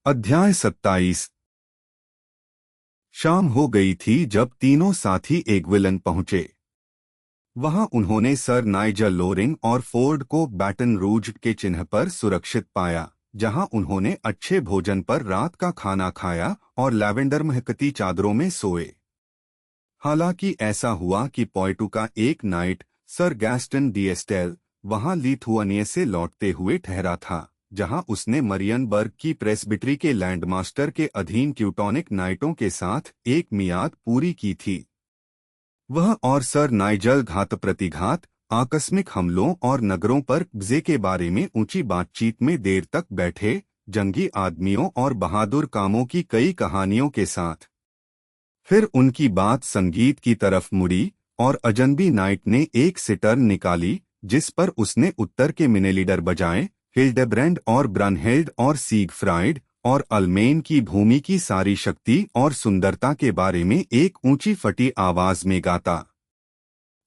अध्याय 27। शाम हो गई थी जब तीनों साथी एग्विलन पहुंचे। वहां उन्होंने सर नाइजल लोरिंग और फोर्ड को बैटन रूज के चिन्ह पर सुरक्षित पाया, जहां उन्होंने अच्छे भोजन पर रात का खाना खाया और लैवेंडर महकती चादरों में सोए। हालांकि ऐसा हुआ कि पोइटू का एक नाइट, सर गैस्टन डीएस्टेल, वहां लिथुआनिया से लौटते हुए ठहरा था, जहां उसने मरियनबर्ग की प्रेस्बिटरी के लैंडमास्टर के अधीन ट्यूटोनिक नाइटों के साथ एक मियाद पूरी की थी। वह और सर नाइजल घात प्रतिघात, आकस्मिक हमलों और नगरों पर कब्जे के बारे में ऊंची बातचीत में देर तक बैठे, जंगी आदमियों और बहादुर कामों की कई कहानियों के साथ। फिर उनकी बात संगीत की तरफ मुड़ी और अजनबी नाइट ने एक सिटर निकाली जिस पर उसने उत्तर के मिनेलिडर बजाए, हिल्डेब्रेंड और ब्रनहेल्ड और सीगफ्राइड और अल्मेन की भूमि की सारी शक्ति और सुंदरता के बारे में एक ऊंची फटी आवाज में गाता।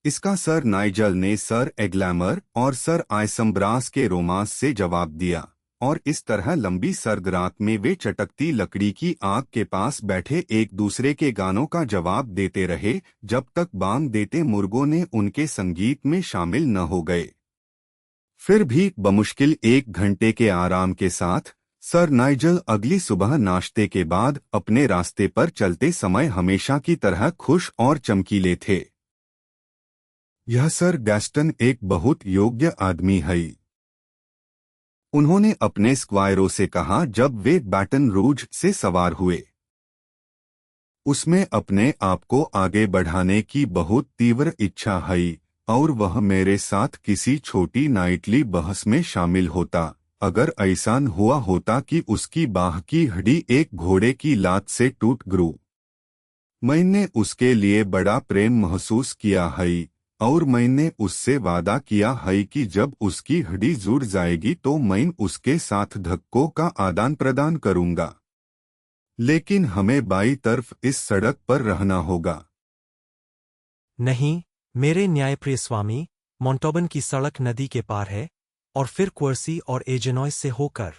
इसका सर नाइजल ने सर एग्लैमर और सर आइसम्ब्रास के रोमांस से जवाब दिया, और इस तरह लंबी सर्द रात में वे चटकती लकड़ी की आग के पास बैठे एक दूसरे के गानों का जवाब देते रहे जब तक बांग देते मुर्गों ने उनके संगीत में शामिल न हो गए। फिर भी बमुश्किल 1 घंटे के आराम के साथ सर नाइजल अगली सुबह नाश्ते के बाद अपने रास्ते पर चलते समय हमेशा की तरह खुश और चमकीले थे। यह सर गैस्टन एक बहुत योग्य आदमी है, उन्होंने अपने स्क्वायरों से कहा जब वे बैटन रूज से सवार हुए। उसमें अपने आप को आगे बढ़ाने की बहुत तीव्र इच्छा है और वह मेरे साथ किसी छोटी नाइटली बहस में शामिल होता अगर ऐसा हुआ होता कि उसकी बाह की हड्डी एक घोड़े की लात से टूट गई। मैंने उसके लिए बड़ा प्रेम महसूस किया है और मैंने उससे वादा किया है कि जब उसकी हड्डी जुड़ जाएगी तो मैं उसके साथ धक्कों का आदान प्रदान करूंगा। लेकिन हमें बाईं तरफ इस सड़क पर रहना होगा। नहीं, मेरे न्यायप्रिय स्वामी, मोंटोबन की सड़क नदी के पार है और फिर क्वर्सी और एजेनॉइस से होकर।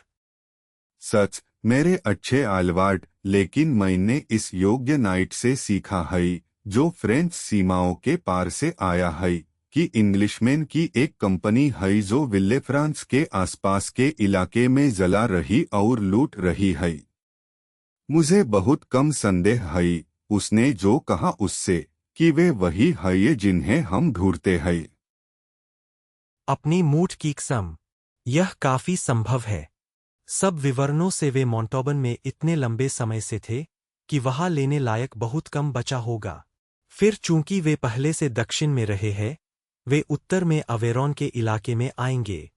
सच, मेरे अच्छे आलवार्ड, लेकिन मैंने इस योग्य नाइट से सीखा है जो फ्रेंच सीमाओं के पार से आया है कि इंग्लिशमैन की एक कंपनी है जो विल्ले फ्रांस के आसपास के इलाके में जला रही और लूट रही है। मुझे बहुत कम संदेह है, उसने जो कहा उससे, कि वे वही है जिन्हें हम ढूंढते हैं। अपनी मूठ की कसम, यह काफी संभव है। सब विवरणों से वे मोंटोबन में इतने लंबे समय से थे कि वहां लेने लायक बहुत कम बचा होगा। फिर चूंकि वे पहले से दक्षिण में रहे हैं, वे उत्तर में अवेरोन के इलाके में आएंगे।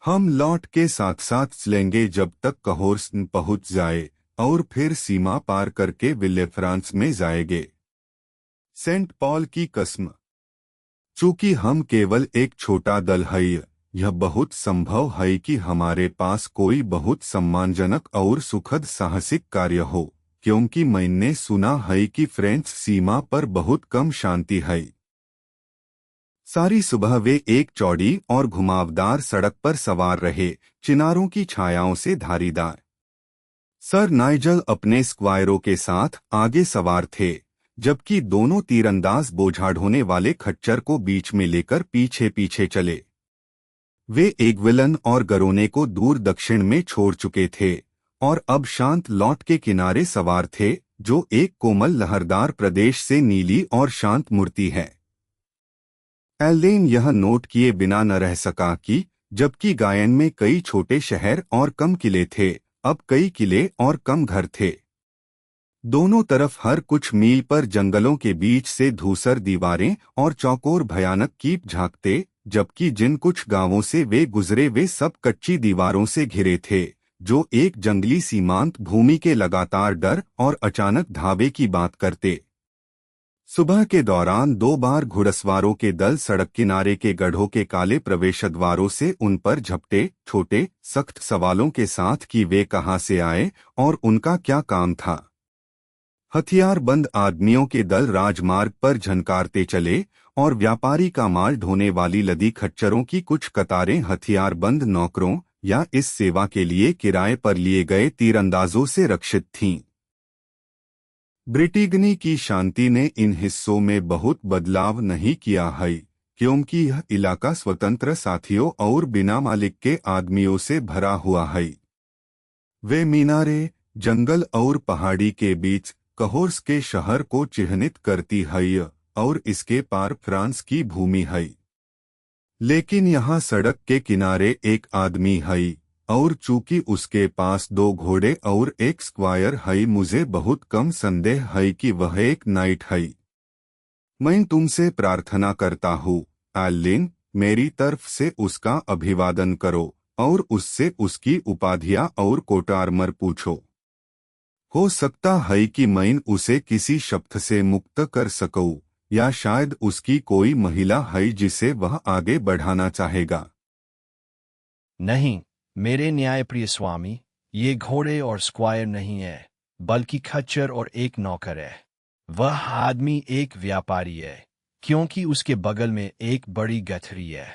हम लौट के साथ साथ चलेंगे जब तक कहोर्सन पहुंच जाए और फिर सीमा पार करके विल्ले फ्रांस में जाएंगे। सेंट पॉल की कसम। चूंकि हम केवल एक छोटा दल है, यह बहुत संभव है कि हमारे पास कोई बहुत सम्मानजनक और सुखद साहसिक कार्य हो, क्योंकि मैंने सुना है कि फ्रेंच सीमा पर बहुत कम शांति है। सारी सुबह वे एक चौड़ी और घुमावदार सड़क पर सवार रहे, चिनारों की छायाओं से धारीदार। सर नाइजल अपने स्क्वायरों के साथ आगे सवार थे, जबकि दोनों तीरंदाज बोझा ढोने वाले खच्चर को बीच में लेकर पीछे पीछे चले। वे एग्विलन और गरोने को दूर दक्षिण में छोड़ चुके थे और अब शांत लौट के किनारे सवार थे, जो एक कोमल लहरदार प्रदेश से नीली और शांत मूर्ति है। एल्लेन यह नोट किए बिना न रह सका कि जबकि गायन में कई छोटे शहर और कम किले थे, अब कई किले और कम घर थे। दोनों तरफ हर कुछ मील पर जंगलों के बीच से धूसर दीवारें और चौकोर भयानक कीप झांकते, जबकि जिन कुछ गांवों से वे गुजरे वे सब कच्ची दीवारों से घिरे थे, जो एक जंगली सीमांत भूमि के लगातार डर और अचानक धावे की बात करते। सुबह के दौरान 2 बार घुड़सवारों के दल सड़क किनारे के गड्ढों के काले प्रवेशद्वारों से उन पर झपटे, छोटे सख्त सवालों के साथ कि वे कहां से आए और उनका क्या काम था। हथियारबंद आदमियों के दल राजमार्ग पर झनकारते चले और व्यापारी का माल ढोने वाली लदी खच्चरों की कुछ कतारें हथियारबंद नौकरों, या इस सेवा के लिए किराए पर लिए गए तीरंदाजों से रक्षित थीं। ब्रिटिगनी की शांति ने इन हिस्सों में बहुत बदलाव नहीं किया है, क्योंकि यह इलाका स्वतंत्र साथियों और बिना मालिक के आदमियों से भरा हुआ है। वे मीनारे, जंगल और पहाड़ी के बीच कहोर्स के शहर को चिह्नित करती है और इसके पार फ्रांस की भूमि है। लेकिन यहाँ सड़क के किनारे एक आदमी है, और चूंकि उसके पास 2 घोड़े और एक स्क्वायर है, मुझे बहुत कम संदेह है कि वह एक नाइट है। मैं तुमसे प्रार्थना करता हूँ, एलिन, मेरी तरफ से उसका अभिवादन करो और उससे उसकी उपाधियां और कोटार्मर पूछो। हो सकता है कि मैं उसे किसी शब्द से मुक्त कर सकूं, या शायद उसकी कोई महिला है जिसे वह आगे बढ़ाना चाहेगा। नहीं, मेरे न्यायप्रिय स्वामी, ये घोड़े और स्क्वायर नहीं है, बल्कि खच्चर और एक नौकर है। वह आदमी एक व्यापारी है, क्योंकि उसके बगल में एक बड़ी गठरी है।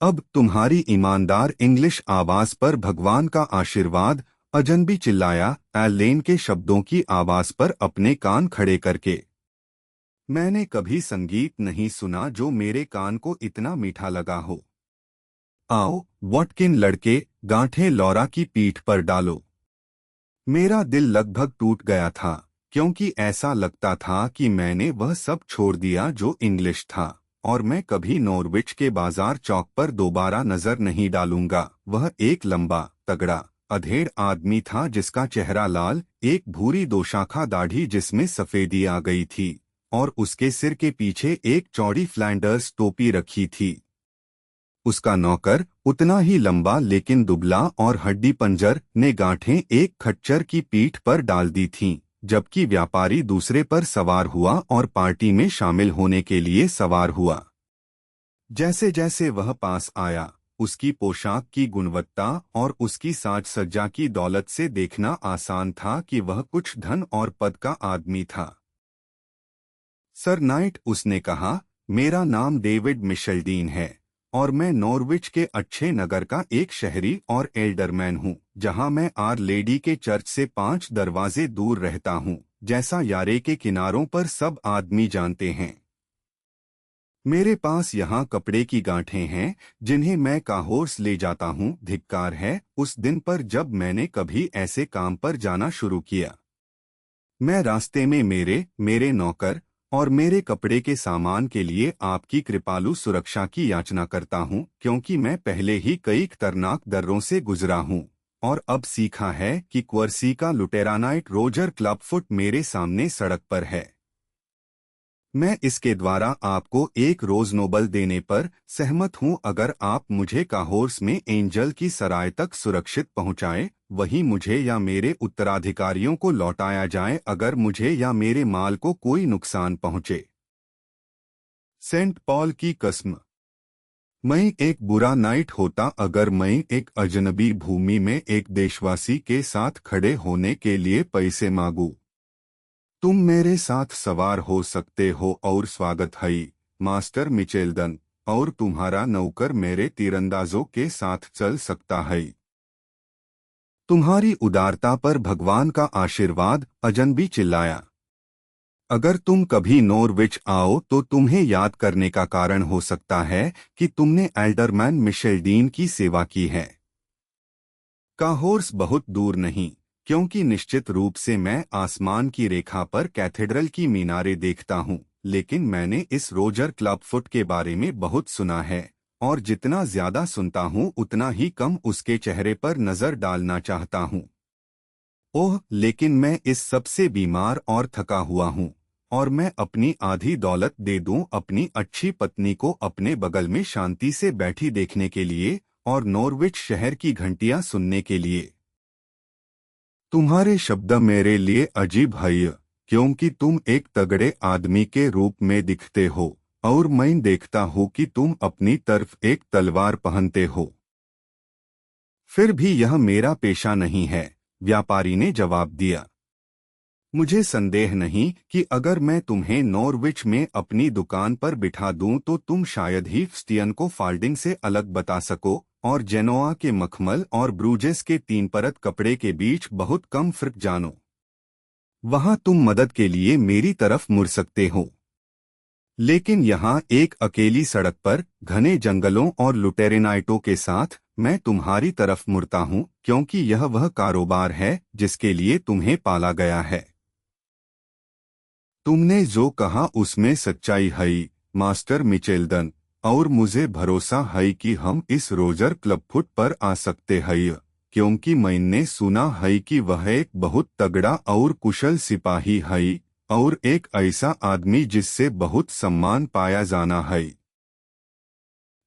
अब तुम्हारी ईमानदार इंग्लिश आवाज पर भगवान का आशीर्वाद, अजनबी चिल्लाया, एलेन के शब्दों की आवाज पर अपने कान खड़े करके। मैंने कभी संगीत नहीं सुना जो मेरे कान को इतना मीठा लगा हो। आओ, वॉटकिन लड़के, गांठें लौरा की पीठ पर डालो। मेरा दिल लगभग टूट गया था, क्योंकि ऐसा लगता था कि मैंने वह सब छोड़ दिया जो इंग्लिश था, और मैं कभी नॉर्विच के बाजार चौक पर दोबारा नजर नहीं डालूंगा। वह एक लंबा, तगड़ा, अधेड़ आदमी था जिसका चेहरा लाल, एक भूरी दोशाखा दाढ़ी जिसमें सफेदी आ गई थी, और उसके सिर के पीछे एक चौड़ी फ्लैंडर्स टोपी रखी थी। उसका नौकर, उतना ही लंबा लेकिन दुबला और हड्डी पंजर, ने गांठें एक खच्चर की पीठ पर डाल दी थीं, जबकि व्यापारी दूसरे पर सवार हुआ और पार्टी में शामिल होने के लिए सवार हुआ। जैसे जैसे वह पास आया, उसकी पोशाक की गुणवत्ता और उसकी साज सज्जा की दौलत से देखना आसान था कि वह कुछ धन और पद का आदमी था। सर नाइट, उसने कहा, मेरा नाम डेविड मिशेल्डीन है, और मैं नॉर्विच के अच्छे नगर का एक शहरी और एल्डरमैन हूँ, जहाँ मैं आर लेडी के चर्च से 5 दरवाजे दूर रहता हूँ, जैसा यारे के किनारों पर सब आदमी जानते हैं। मेरे पास यहाँ कपड़े की गांठें हैं, जिन्हें मैं काहोर्स ले जाता हूँ। धिक्कार है उस दिन पर जब मैंने कभी ऐसे काम पर जाना शुरू किया। मैं रास्ते में मेरे नौकर और मेरे कपड़े के सामान के लिए आपकी कृपालु सुरक्षा की याचना करता हूं, क्योंकि मैं पहले ही कई खतरनाक दर्रों से गुजरा हूं, और अब सीखा है कि क्वर्सी का लुटेरानाइट रोजर क्लबफुट मेरे सामने सड़क पर है। मैं इसके द्वारा आपको एक रोज नोबल देने पर सहमत हूं अगर आप मुझे काहोर्स में एंजल की सराय तक सुरक्षित पहुंचाएं। वहीं मुझे या मेरे उत्तराधिकारियों को लौटाया जाए अगर मुझे या मेरे माल को कोई नुकसान पहुंचे। सेंट पॉल की कसम, मैं एक बुरा नाइट होता अगर मैं एक अजनबी भूमि में एक देशवासी के साथ खड़े होने के लिए पैसे मांगू। तुम मेरे साथ सवार हो सकते हो और स्वागत है, मास्टर मिचेल्डन, और तुम्हारा नौकर मेरे तीरंदाजों के साथ चल सकता है। तुम्हारी उदारता पर भगवान का आशीर्वाद, अजनबी चिल्लाया। अगर तुम कभी नॉर्विच आओ तो तुम्हें याद करने का कारण हो सकता है कि तुमने एल्डरमैन मिशेल्डीन की सेवा की है। काहोर्स बहुत दूर नहीं, क्योंकि निश्चित रूप से मैं आसमान की रेखा पर कैथेड्रल की मीनारें देखता हूँ, लेकिन मैंने इस रोजर क्लबफुट के बारे में बहुत सुना है, और जितना ज्यादा सुनता हूँ उतना ही कम उसके चेहरे पर नजर डालना चाहता हूँ। ओह, लेकिन मैं इस सबसे बीमार और थका हुआ हूँ, और मैं अपनी आधी दौलत दे दूं अपनी अच्छी पत्नी को अपने बगल में शांति से बैठी देखने के लिए और नॉर्विच शहर की घंटियां सुनने के लिए। तुम्हारे शब्द मेरे लिए अजीब है, क्योंकि तुम एक तगड़े आदमी के रूप में दिखते हो, और मैं देखता हूँ कि तुम अपनी तरफ एक तलवार पहनते हो। फिर भी यह मेरा पेशा नहीं है, व्यापारी ने जवाब दिया। मुझे संदेह नहीं कि अगर मैं तुम्हें नॉर्विच में अपनी दुकान पर बिठा दूं तो तुम शायद ही स्टियन को फाल्डिंग से अलग बता सको, और जेनोआ के मखमल और ब्रूजेस के 3 परत कपड़े के बीच बहुत कम फर्क जानो। वहां तुम मदद के लिए मेरी तरफ मुड़ सकते हो। लेकिन यहाँ एक अकेली सड़क पर घने जंगलों और लुटेरेनाइटों के साथ मैं तुम्हारी तरफ मुड़ता हूँ, क्योंकि यह वह कारोबार है जिसके लिए तुम्हें पाला गया है। तुमने जो कहा उसमें सच्चाई है, मास्टर मिचेल्डन, और मुझे भरोसा है कि हम इस रोजर क्लबफुट पर आ सकते हैं, क्योंकि मैंने सुना है कि वह एक बहुत तगड़ा और कुशल सिपाही है और एक ऐसा आदमी जिससे बहुत सम्मान पाया जाना है।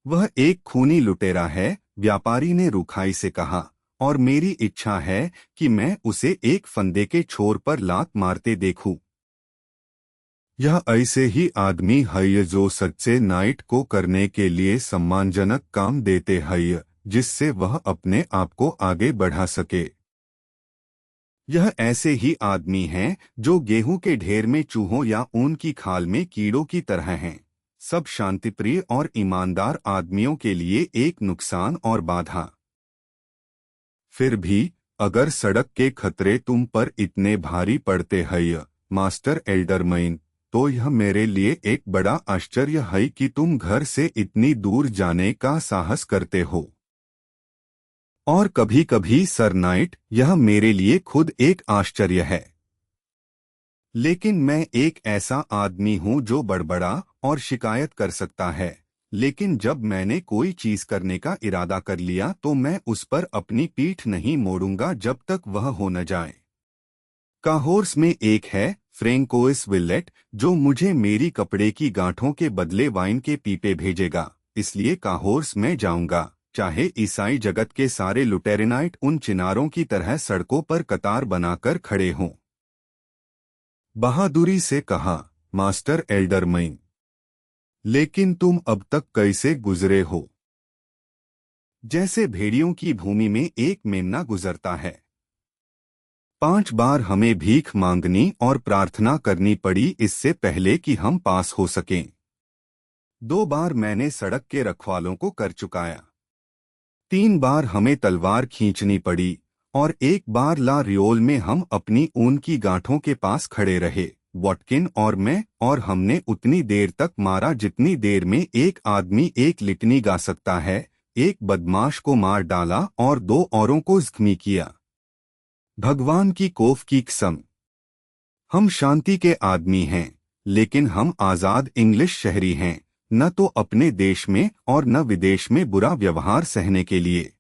वह एक खूनी लुटेरा है, व्यापारी ने रुखाई से कहा, और मेरी इच्छा है कि मैं उसे एक फंदे के छोर पर लात मारते देखूं। यह ऐसे ही आदमी है जो सच्चे नाइट को करने के लिए सम्मानजनक काम देते हैं, जिससे वह अपने आप को आगे बढ़ा सके। यह ऐसे ही आदमी हैं जो गेहूं के ढेर में चूहों या ऊन की खाल में कीड़ों की तरह हैं, सब शांतिप्रिय और ईमानदार आदमियों के लिए एक नुकसान और बाधा। फिर भी अगर सड़क के खतरे तुम पर इतने भारी पड़ते हैं, मास्टर एल्डरमैन, तो यह मेरे लिए एक बड़ा आश्चर्य है कि तुम घर से इतनी दूर जाने का साहस करते हो। और कभी कभी सर नाइट, यह मेरे लिए खुद एक आश्चर्य है। लेकिन मैं एक ऐसा आदमी हूं जो बड़बड़ा और शिकायत कर सकता है, लेकिन जब मैंने कोई चीज करने का इरादा कर लिया तो मैं उस पर अपनी पीठ नहीं मोड़ूंगा जब तक वह हो न जाए। काहोर्स में एक है, फ्रैंकोइस विलेट, जो मुझे मेरी कपड़े की गांठों के बदले वाइन के पीपे भेजेगा, इसलिए काहोर्स में जाऊंगा, चाहे ईसाई जगत के सारे लुटेरेनाइट उन चिनारों की तरह सड़कों पर कतार बनाकर खड़े हों। बहादुरी से कहा, मास्टर एल्डरमैन। लेकिन तुम अब तक कैसे गुजरे हो? जैसे भेड़ियों की भूमि में एक मेमना गुजरता है। 5 बार हमें भीख मांगनी और प्रार्थना करनी पड़ी इससे पहले कि हम पास हो सकें। 2 बार मैंने सड़क के रखवालों को कर चुकाया। 3 बार हमें तलवार खींचनी पड़ी, और 1 बार ला रियोल में हम अपनी ऊन की गांठों के पास खड़े रहे, वॉटकिन और मैं, और हमने उतनी देर तक मारा जितनी देर में एक आदमी एक लिटनी गा सकता है। एक बदमाश को मार डाला और 2 औरों को जख्मी किया। भगवान की कोफ की कसम, हम शांति के आदमी हैं, लेकिन हम आजाद इंग्लिश शहरी हैं, न तो अपने देश में और न विदेश में बुरा व्यवहार सहने के लिए।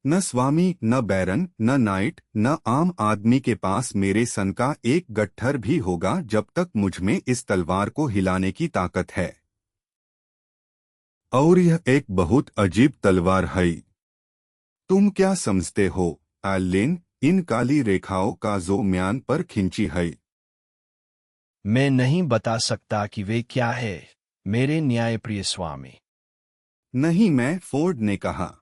न स्वामी, न बैरन, न नाइट, न आम आदमी के पास मेरे सन का एक गट्ठर भी होगा जब तक मुझ में इस तलवार को हिलाने की ताकत है। और यह एक बहुत अजीब तलवार है। तुम क्या समझते हो, एलिन, इन काली रेखाओं का जो म्यान पर खिंची है? मैं नहीं बता सकता कि वे क्या है, मेरे न्यायप्रिय स्वामी। नहीं, मैं, फोर्ड ने कहा।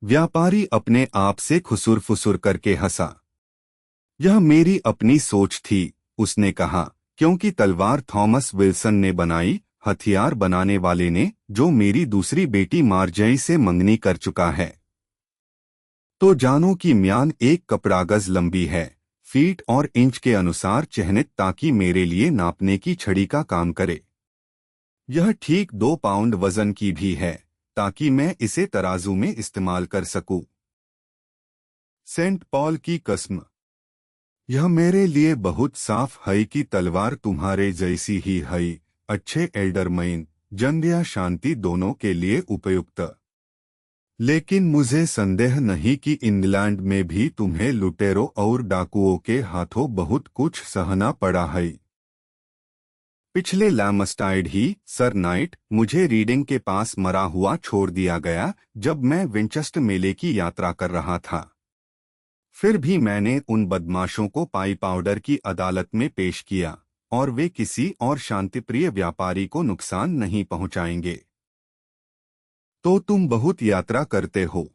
व्यापारी अपने आप से खुसुर फुसुर करके हंसा। यह मेरी अपनी सोच थी, उसने कहा, क्योंकि तलवार थॉमस विल्सन ने बनाई, हथियार बनाने वाले ने, जो मेरी दूसरी बेटी मार्जई से मंगनी कर चुका है। तो जानो कि म्यान एक कपड़ागज लंबी है, फीट और इंच के अनुसार चिह्नित, ताकि मेरे लिए नापने की छड़ी का काम करे। यह ठीक 2 पाउंड वजन की भी है, ताकि मैं इसे तराजू में इस्तेमाल कर सकूं। सेंट पॉल की कसम, यह मेरे लिए बहुत साफ है कि तलवार तुम्हारे जैसी ही है, अच्छे एल्डरमैन, जंग या शांति दोनों के लिए उपयुक्त। लेकिन मुझे संदेह नहीं कि इंग्लैंड में भी तुम्हें लुटेरों और डाकुओं के हाथों बहुत कुछ सहना पड़ा है। पिछले लैमस्टाइड ही, सर नाइट, मुझे रीडिंग के पास मरा हुआ छोड़ दिया गया जब मैं विंचेस्टर मेले की यात्रा कर रहा था। फिर भी मैंने उन बदमाशों को पाई पाउडर की अदालत में पेश किया, और वे किसी और शांतिप्रिय व्यापारी को नुकसान नहीं पहुंचाएंगे। तो तुम बहुत यात्रा करते हो।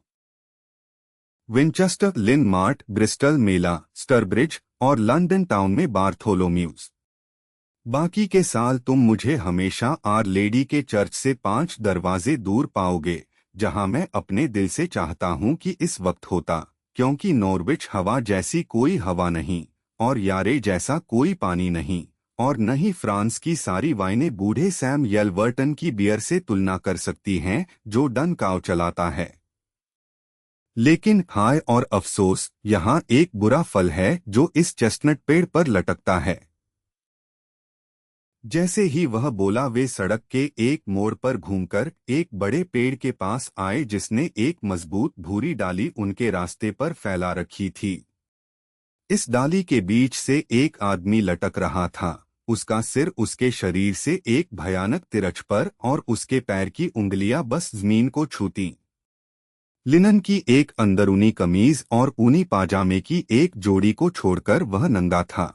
विंचेस्टर, लिन मार्ट, ब्रिस्टल मेला, स्टरब्रिज और लंदन टाउन में बार्थोलोम्यूज। बाकी के साल तुम मुझे हमेशा आर लेडी के चर्च से 5 दरवाजे दूर पाओगे, जहां मैं अपने दिल से चाहता हूं कि इस वक्त होता, क्योंकि नॉर्विच हवा जैसी कोई हवा नहीं, और यारे जैसा कोई पानी नहीं, और न ही फ्रांस की सारी वाइनें बूढ़े सैम येलवर्टन की बियर से तुलना कर सकती हैं जो डन काव चलाता है। लेकिन हाय और अफसोस, यहाँ एक बुरा फल है जो इस चेस्टनट पेड़ पर लटकता है। जैसे ही वह बोला वे सड़क के एक मोड़ पर घूमकर एक बड़े पेड़ के पास आए जिसने एक मजबूत भूरी डाली उनके रास्ते पर फैला रखी थी। इस डाली के बीच से एक आदमी लटक रहा था, उसका सिर उसके शरीर से एक भयानक तिरछ पर और उसके पैर की उंगलियां बस जमीन को छूती। लिनन की एक अंदरूनी कमीज और ऊनी पाजामे की एक जोड़ी को छोड़कर वह नंगा था।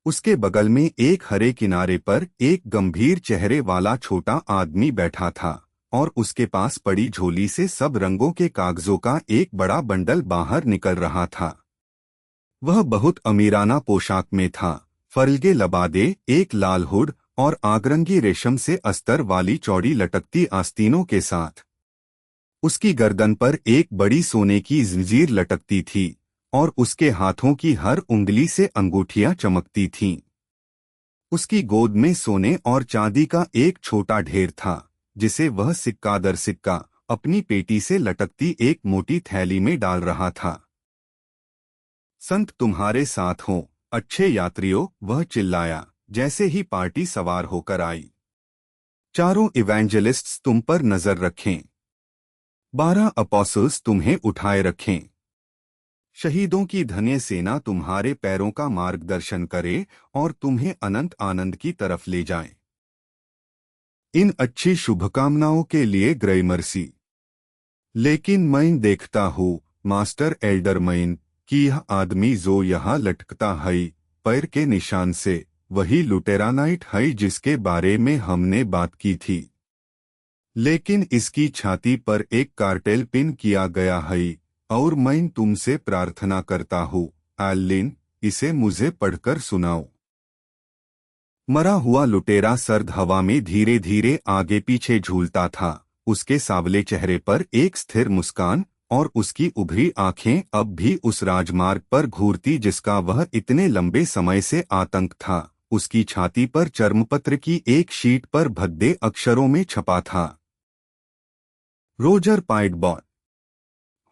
उसके बगल में एक हरे किनारे पर एक गंभीर चेहरे वाला छोटा आदमी बैठा था और उसके पास पड़ी झोली से सब रंगों के कागजों का एक बड़ा बंडल बाहर निकल रहा था। वह बहुत अमीराना पोशाक में था, फरलगे लबादे, एक लाल हुड और आगरंगी रेशम से अस्तर वाली चौड़ी लटकती आस्तीनों के साथ। उसकी गर्दन पर एक बड़ी सोने की जंजीर लटकती थी और उसके हाथों की हर उंगली से अंगूठियां चमकती थीं। उसकी गोद में सोने और चांदी का एक छोटा ढेर था जिसे वह सिक्का दर सिक्का अपनी पेटी से लटकती एक मोटी थैली में डाल रहा था। संत तुम्हारे साथ हों, अच्छे यात्रियों, वह चिल्लाया जैसे ही पार्टी सवार होकर आई। चारों इवेंजलिस्ट्स तुम पर नजर रखें। 12 अपोस्टल्स तुम्हें उठाए रखें। शहीदों की धन्य सेना तुम्हारे पैरों का मार्गदर्शन करे और तुम्हें अनंत आनंद की तरफ ले जाए। इन अच्छी शुभकामनाओं के लिए ग्रेमर्सी। लेकिन मैं देखता हूँ मास्टर एल्डरमैन कि यह आदमी जो यहाँ लटकता है पैर के निशान से, वही लुटेरानाइट है जिसके बारे में हमने बात की थी। लेकिन इसकी छाती पर एक कार्टेल पिन किया गया है और मैं तुमसे प्रार्थना करता हूँ एलिन, इसे मुझे पढ़कर सुनाओ। मरा हुआ लुटेरा सर्द हवा में धीरे धीरे आगे पीछे झूलता था, उसके सावले चेहरे पर एक स्थिर मुस्कान और उसकी उभरी आंखें अब भी उस राजमार्ग पर घूरती जिसका वह इतने लंबे समय से आतंक था। उसकी छाती पर चर्मपत्र की एक शीट पर भद्दे अक्षरों में छपा था, रोजर पाइडबॉन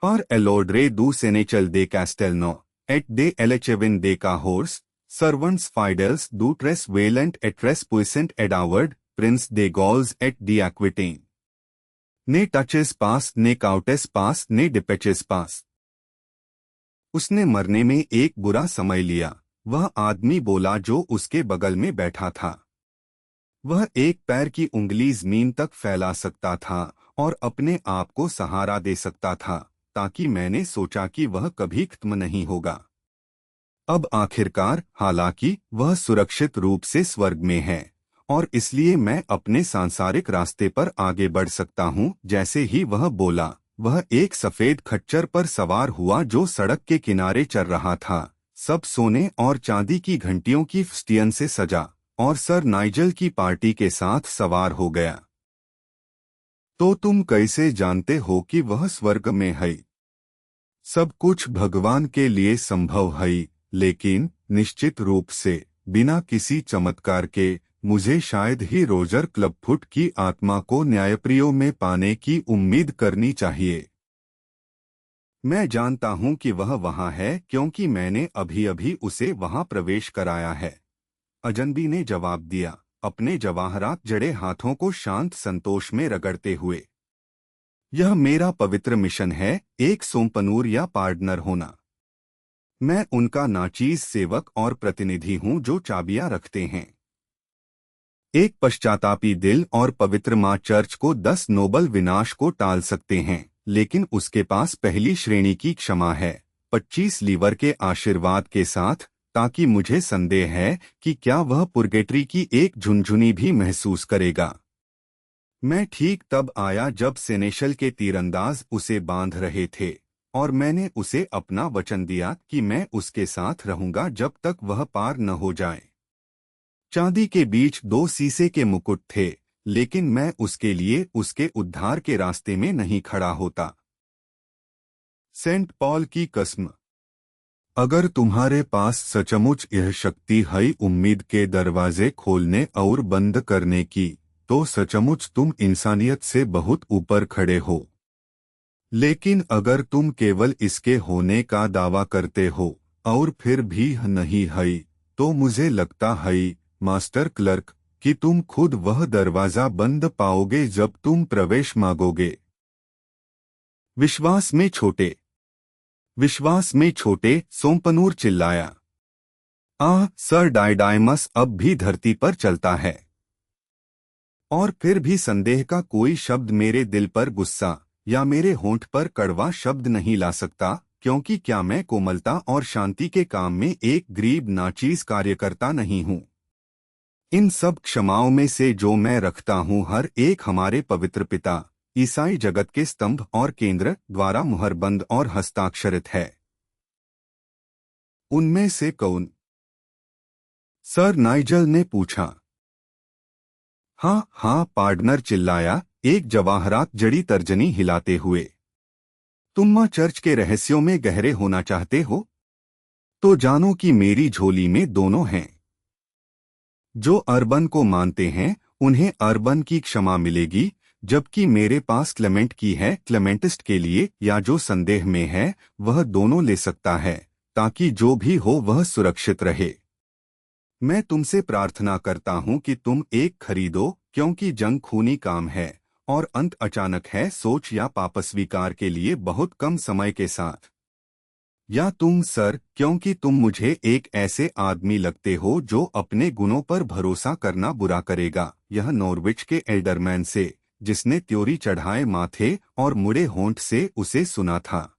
और एलोड्रे दू सेनेचल दे कैस्टेलनो एट दे एलेचेविन दे काहोर्स सर्वेंट्स फाइडल्स दू ट्रेस वेलेंट एट्रेस पुइसेंट एडावर्ड प्रिंस दे गॉल्स एट दी एक्विटेन ने टचेस पास ने काउटेस पास ने डिपेचेस पास। उसने मरने में एक बुरा समय लिया, वह आदमी बोला जो उसके बगल में बैठा था। वह एक पैर की उंगली जमीन तक फैला सकता था और अपने आप को सहारा दे सकता था, ताकि मैंने सोचा कि वह कभी खत्म नहीं होगा। अब आखिरकार, हालांकि वह सुरक्षित रूप से स्वर्ग में है और इसलिए मैं अपने सांसारिक रास्ते पर आगे बढ़ सकता हूँ। जैसे ही वह बोला, वह एक सफेद खच्चर पर सवार हुआ जो सड़क के किनारे चल रहा था, सब सोने और चांदी की घंटियों की फस्टियन से सजा, और सर नाइजल की पार्टी के साथ सवार हो गया। तो तुम कैसे जानते हो कि वह स्वर्ग में है? सब कुछ भगवान के लिए संभव है, लेकिन निश्चित रूप से बिना किसी चमत्कार के मुझे शायद ही रोजर क्लबफुट की आत्मा को न्यायप्रियो में पाने की उम्मीद करनी चाहिए। मैं जानता हूं कि वह वहां है क्योंकि मैंने अभी अभी उसे वहां प्रवेश कराया है, अजनबी ने जवाब दिया, अपने जवाहरात जड़े हाथों को शांत संतोष में रगड़ते हुए। यह मेरा पवित्र मिशन है, एक सोमपनूर या पार्टनर होना। मैं उनका नाचीज सेवक और प्रतिनिधि हूं जो चाबियां रखते हैं। एक पश्चातापी दिल और पवित्र मां चर्च को 10 नोबल विनाश को टाल सकते हैं, लेकिन उसके पास पहली श्रेणी की क्षमा है, 25 लीवर के आशीर्वाद के साथ, ताकि मुझे संदेह है कि क्या वह पुर्गेटरी की एक झुनझुनी भी महसूस करेगा। मैं ठीक तब आया जब सेनेशल के तीरंदाज उसे बांध रहे थे और मैंने उसे अपना वचन दिया कि मैं उसके साथ रहूंगा जब तक वह पार न हो जाए। चांदी के बीच 2 शीशे के मुकुट थे, लेकिन मैं उसके लिए उसके उद्धार के रास्ते में नहीं खड़ा होता। सेंट पॉल की कसम, अगर तुम्हारे पास सचमुच यह शक्ति है उम्मीद के दरवाजे खोलने और बंद करने की, तो सचमुच तुम इंसानियत से बहुत ऊपर खड़े हो। लेकिन अगर तुम केवल इसके होने का दावा करते हो और फिर भी नहीं है, तो मुझे लगता है मास्टर क्लर्क कि तुम खुद वह दरवाजा बंद पाओगे जब तुम प्रवेश मांगोगे। विश्वास में छोटे, विश्वास में छोटे, सोमपनूर चिल्लाया। सर डायडाइमस अब भी धरती पर चलता है। और फिर भी संदेह का कोई शब्द मेरे दिल पर गुस्सा या मेरे होंठ पर कड़वा शब्द नहीं ला सकता, क्योंकि क्या मैं कोमलता और शांति के काम में एक गरीब नाचीज कार्यकर्ता नहीं हूँ। इन सब क्षमाओं में से जो मैं रखता हूँ हर एक हमारे पवित्र पिता ईसाई जगत के स्तंभ और केंद्र द्वारा मुहरबंद और हस्ताक्षरित है। उनमें से कौन? सर नाइजल ने पूछा। हाँ, पार्टनर चिल्लाया, एक जवाहरात जड़ी तर्जनी हिलाते हुए। तुम मां चर्च के रहस्यों में गहरे होना चाहते हो? तो जानो कि मेरी झोली में दोनों हैं। जो अर्बन को मानते हैं उन्हें अर्बन की क्षमा मिलेगी, जबकि मेरे पास क्लेमेंट की है क्लेमेंटिस्ट के लिए, या जो संदेह में है वह दोनों ले सकता है, ताकि जो भी हो वह सुरक्षित रहे। मैं तुमसे प्रार्थना करता हूं कि तुम एक खरीदो, क्योंकि जंग खूनी काम है और अंत अचानक है, सोच या पाप स्वीकार के लिए बहुत कम समय के साथ। या तुम सर, क्योंकि तुम मुझे एक ऐसे आदमी लगते हो जो अपने गुणों पर भरोसा करना बुरा करेगा, यह नॉर्विच के एल्डरमैन से, जिसने त्योरी चढ़ाए माथे और मुड़े होंठ से उसे सुना था।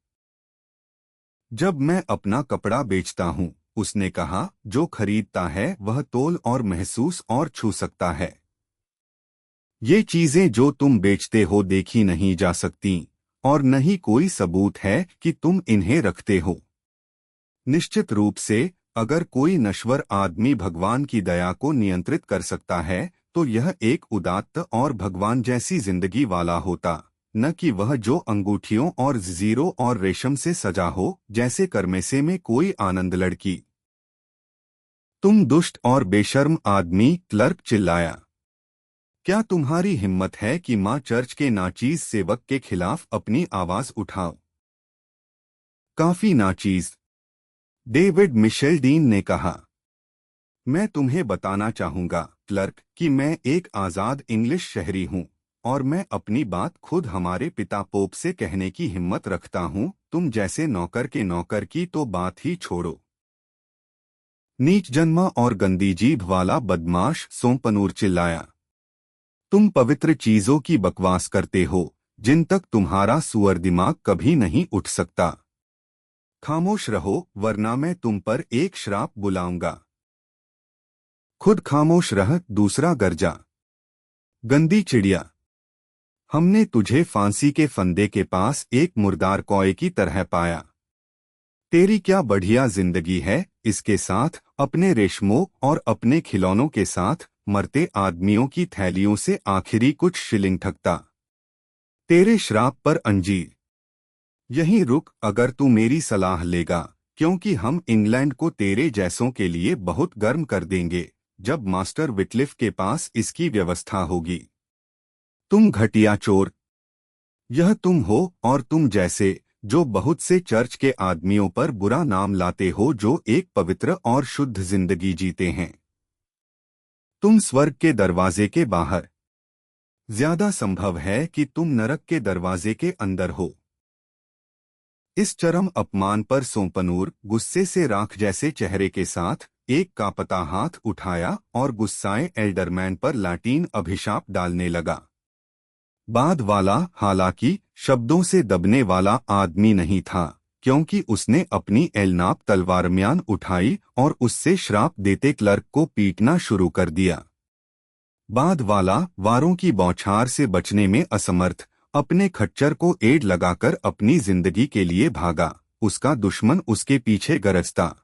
जब मैं अपना कपड़ा बेचता हूँ, उसने कहा, जो खरीदता है वह तोल और महसूस और छू सकता है। ये चीजें जो तुम बेचते हो देखी नहीं जा सकती, और नहीं कोई सबूत है कि तुम इन्हें रखते हो। निश्चित रूप से, अगर कोई नश्वर आदमी भगवान की दया को नियंत्रित कर सकता है, तो यह एक उदात्त और भगवान जैसी जिंदगी वाला होता, न कि वह जो अंगूठियों और जंजीरों और रेशम से सजा हो, जैसे करमेसे में कोई आनंद लड़की। तुम दुष्ट और बेशर्म आदमी, क्लर्क चिल्लाया। क्या तुम्हारी हिम्मत है कि मां चर्च के नाचीज सेवक के खिलाफ अपनी आवाज उठाओ? काफी नाचीज, डेविड मिशेल डीन ने कहा। मैं तुम्हें बताना चाहूंगा क्लर्क कि मैं एक आजाद इंग्लिश शहरी हूं, और मैं अपनी बात खुद हमारे पिता पोप से कहने की हिम्मत रखता हूं। तुम जैसे नौकर के नौकर की तो बात ही छोड़ो। नीच जन्मा और गंदी जीभ वाला बदमाश, सोमपनूर चिल्लाया। तुम पवित्र चीजों की बकवास करते हो जिन तक तुम्हारा सुअर दिमाग कभी नहीं उठ सकता। खामोश रहो, वरना मैं तुम पर एक श्राप बुलाऊंगा। खुद खामोश रह, दूसरा गरजा। गंदी चिड़िया, हमने तुझे फांसी के फंदे के पास एक मुर्दार कौए की तरह पाया। तेरी क्या बढ़िया जिंदगी है इसके साथ, अपने रेशमों और अपने खिलौनों के साथ, मरते आदमियों की थैलियों से आखिरी कुछ शिलिंग ठगता। तेरे श्राप पर अंजीर। यहीं रुक अगर तू मेरी सलाह लेगा, क्योंकि हम इंग्लैंड को तेरे जैसों के लिए बहुत गर्म कर देंगे जब मास्टर विटलिफ के पास इसकी व्यवस्था होगी। तुम घटिया चोर, यह तुम हो और तुम जैसे, जो बहुत से चर्च के आदमियों पर बुरा नाम लाते हो जो एक पवित्र और शुद्ध जिंदगी जीते हैं। तुम स्वर्ग के दरवाजे के बाहर, ज्यादा संभव है कि तुम नरक के दरवाजे के अंदर हो। इस चरम अपमान पर सोमपनूर गुस्से से राख जैसे चेहरे के साथ एक कांपता हाथ उठाया और गुस्साए एल्डरमैन पर लाटीन अभिशाप डालने लगा। बाद वाला हालांकि शब्दों से दबने वाला आदमी नहीं था, क्योंकि उसने अपनी एलनाप तलवार म्यान उठाई और उससे श्राप देते क्लर्क को पीटना शुरू कर दिया। बाद वाला वारों की बौछार से बचने में असमर्थ अपने खच्चर को एड़ लगाकर अपनी जिंदगी के लिए भागा। उसका दुश्मन उसके पीछे गरजता।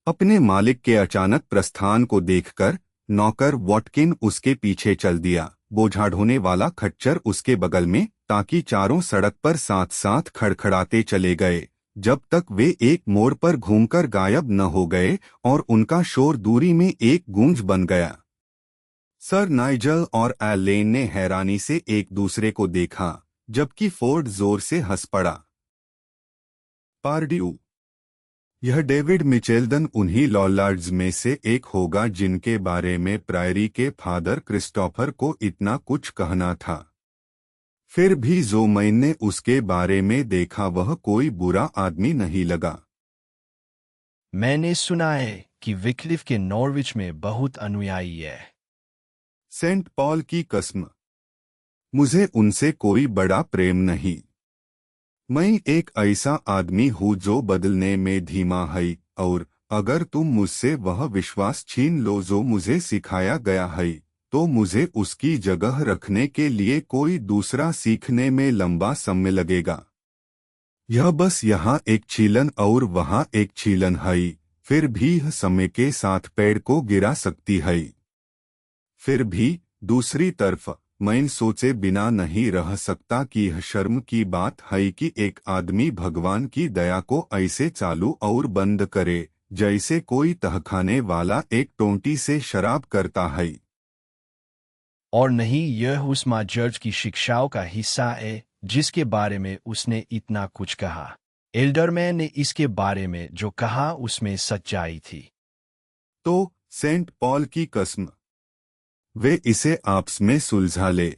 अपने मालिक के अचानक प्रस्थान को देखकर नौकर वॉटकिन उसके पीछे चल दिया, बोझा ढोने वाला खच्चर उसके बगल में, ताकि चारों सड़क पर साथ साथ खड़खड़ाते चले गए जब तक वे एक मोड़ पर घूमकर गायब न हो गए और उनका शोर दूरी में एक गूंज बन गया। सर नाइजल और एलेन ने हैरानी से एक दूसरे को देखा, जबकि फोर्ड जोर से हंस पड़ा। पार्ड्यू, यह डेविड मिचेल्डन उन्हीं लॉलार्ड्स में से एक होगा जिनके बारे में प्रायरी के फादर क्रिस्टोफर को इतना कुछ कहना था। फिर भी जो मैंने उसके बारे में देखा वह कोई बुरा आदमी नहीं लगा। मैंने सुना है कि विक्लिफ के नॉर्विच में बहुत अनुयायी है। सेंट पॉल की कसम, मुझे उनसे कोई बड़ा प्रेम नहीं। मैं एक ऐसा आदमी हूँ जो बदलने में धीमा है, और अगर तुम मुझसे वह विश्वास छीन लो जो मुझे सिखाया गया है, तो मुझे उसकी जगह रखने के लिए कोई दूसरा सीखने में लंबा समय लगेगा। यह बस यहाँ एक छीलन और वहाँ एक छीलन है, फिर भी यह समय के साथ पेड़ को गिरा सकती है। फिर भी दूसरी तरफ मैं सोचे बिना नहीं रह सकता कि यह शर्म की बात है कि एक आदमी भगवान की दया को ऐसे चालू और बंद करे जैसे कोई तहखाने वाला एक टोंटी से शराब करता है। और नहीं, यह उस माँ जर्ज की शिक्षाओं का हिस्सा है जिसके बारे में उसने इतना कुछ कहा। एल्डरमैन ने इसके बारे में जो कहा उसमें सच्चाई थी। तो सेंट पॉल की कसम, वे इसे आपस में सुलझा ले।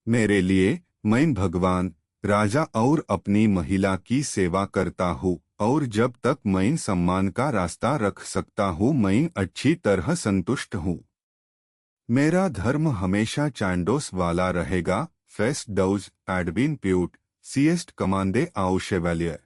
मेरे लिए, मैं भगवान, राजा और अपनी महिला की सेवा करता हूँ, और जब तक मैं सम्मान का रास्ता रख सकता हूँ मैं अच्छी तरह संतुष्ट हूँ। मेरा धर्म हमेशा चैंडोस वाला रहेगा। फेस्ट डौज एडबिन प्यूट, सीएस्ट कमांडे आओ शेवेलियर।